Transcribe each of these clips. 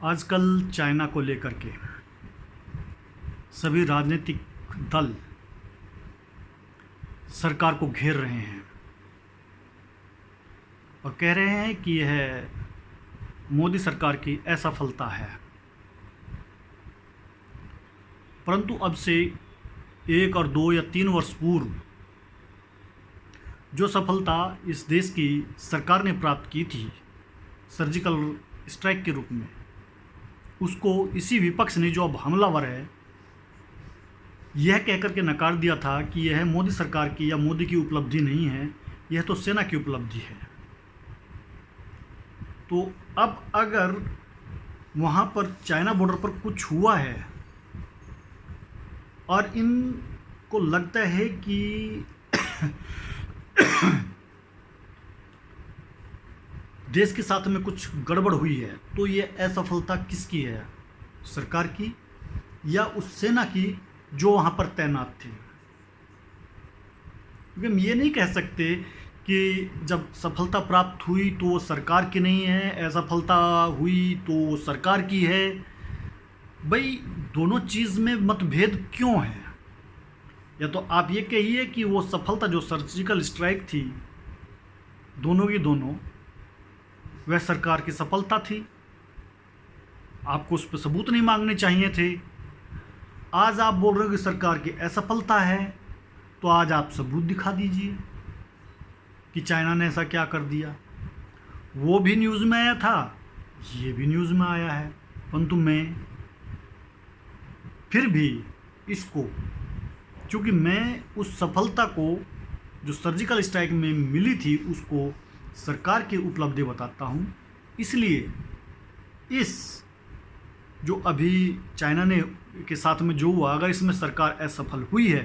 आजकल चाइना को लेकर के सभी राजनीतिक दल सरकार को घेर रहे हैं और कह रहे हैं कि यह मोदी सरकार की असफलता है। परंतु अब से 1 और 2 या 3 वर्ष पूर्व जो सफलता इस देश की सरकार ने प्राप्त की थी सर्जिकल स्ट्राइक के रूप में, उसको इसी विपक्ष ने, जो अब हमलावर है, यह कहकर के नकार दिया था कि यह मोदी सरकार की या मोदी की उपलब्धि नहीं है, यह तो सेना की उपलब्धि है। तो अब अगर वहाँ पर चाइना बॉर्डर पर कुछ हुआ है और इनको लगता है कि देश के साथ में कुछ गड़बड़ हुई है, तो ये असफलता किसकी है? सरकार की या उस सेना की जो वहाँ पर तैनात थी? क्योंकि हम ये नहीं कह सकते कि जब सफलता प्राप्त हुई तो वो सरकार की नहीं है, असफलता हुई तो वो सरकार की है। भाई, दोनों चीज़ में मतभेद क्यों है? या तो आप ये कहिए कि वो सफलता जो सर्जिकल स्ट्राइक थी, दोनों की दोनों, वह सरकार की सफलता थी, आपको उस पर सबूत नहीं मांगने चाहिए थे। आज आप बोल रहे हो कि सरकार की असफलता है, तो आज आप सबूत दिखा दीजिए कि चाइना ने ऐसा क्या कर दिया। वो भी न्यूज़ में आया था, ये भी न्यूज़ में आया है, परंतु मैं फिर भी इसको, क्योंकि मैं उस सफलता को जो सर्जिकल स्ट्राइक में मिली थी उसको सरकार की उपलब्धि बताता हूँ। इसलिए इस जो अभी चाइना ने के साथ में जो हुआ, अगर इसमें सरकार असफल हुई है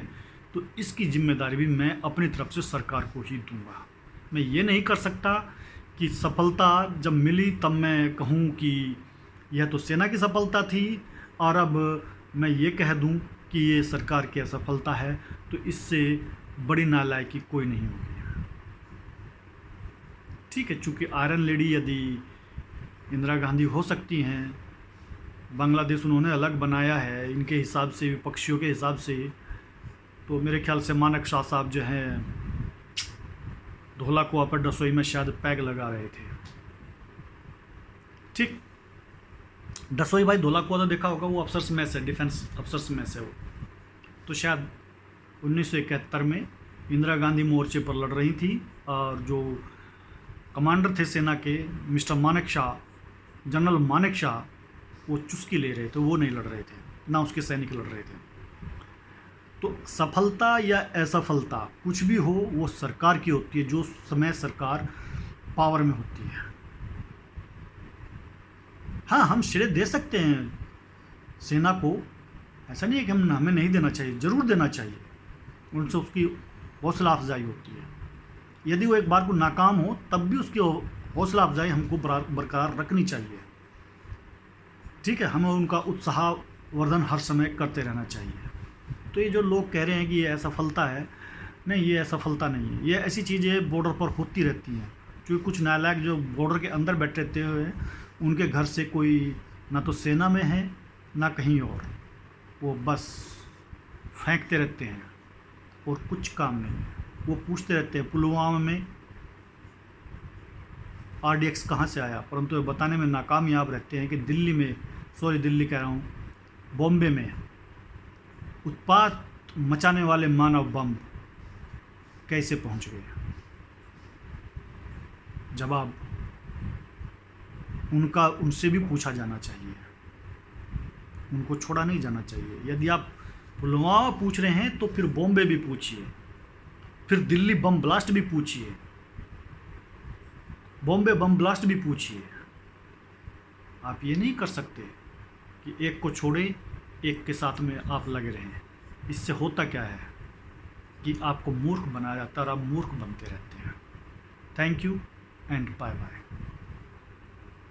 तो इसकी जिम्मेदारी भी मैं अपनी तरफ से सरकार को ही दूंगा। मैं ये नहीं कर सकता कि सफलता जब मिली तब मैं कहूँ कि यह तो सेना की सफलता थी और अब मैं ये कह दूँ कि ये सरकार की असफलता है, तो इससे बड़ी नालायकी कोई नहीं होगी। ठीक है, चूँकि आयरन लेडी यदि इंदिरा गांधी हो सकती हैं, बांग्लादेश उन्होंने अलग बनाया है इनके हिसाब से, विपक्षियों के हिसाब से, तो मेरे ख्याल से मानेक शॉ साहब जो हैं धोला कुआं पर रसोई में शायद पैग लगा रहे थे। ठीक, डसोई भाई धोला कुआं तो देखा होगा, वो अफसर्स में से, डिफेंस अफसर्स में से वो तो शायद 1971 में इंदिरा गांधी मोर्चे पर लड़ रही थी और जो कमांडर थे सेना के मिस्टर मानेक शॉ, जनरल मानेक शॉ, वो चुस्की ले रहे थे, वो नहीं लड़ रहे थे, ना उसके सैनिक लड़ रहे थे। तो सफलता या असफलता कुछ भी हो, वो सरकार की होती है जो समय सरकार पावर में होती है। हाँ, हम श्रेय दे सकते हैं सेना को, ऐसा नहीं है कि हमें नहीं देना चाहिए, ज़रूर देना चाहिए, उनसे उसकी हौसला अफजाई होती है। यदि वो एक बार को नाकाम हो तब भी उसकी हौसला अफजाई हमको बरकरार रखनी चाहिए। ठीक है, हमें उनका उत्साहवर्धन हर समय करते रहना चाहिए। तो ये जो लोग कह रहे हैं कि ये असफलता है, नहीं, ये असफलता नहीं है। ये ऐसी चीज़ें बॉर्डर पर होती रहती हैं, क्योंकि कुछ नालायक जो बॉर्डर के अंदर बैठे रहते हुए, उनके घर से कोई ना तो सेना में है ना कहीं और, वो बस फेंकते रहते हैं और कुछ काम नहीं। वो पूछते रहते हैं पुलवामा में RDX कहाँ से आया, परंतु ये बताने में नाकामयाब रहते हैं कि दिल्ली कह रहा हूँ, बॉम्बे में उत्पात मचाने वाले मानव बम कैसे पहुँच गए। जवाब उनसे भी पूछा जाना चाहिए, उनको छोड़ा नहीं जाना चाहिए। यदि आप पुलवामा पूछ रहे हैं तो फिर बॉम्बे भी पूछिए, फिर दिल्ली बम ब्लास्ट भी पूछिए, बॉम्बे बम ब्लास्ट भी पूछिए। आप ये नहीं कर सकते कि एक को छोड़े एक के साथ में आप लगे रहें। इससे होता क्या है कि आपको मूर्ख बनाया जाता है और आप मूर्ख बनते रहते हैं। Thank you and bye bye.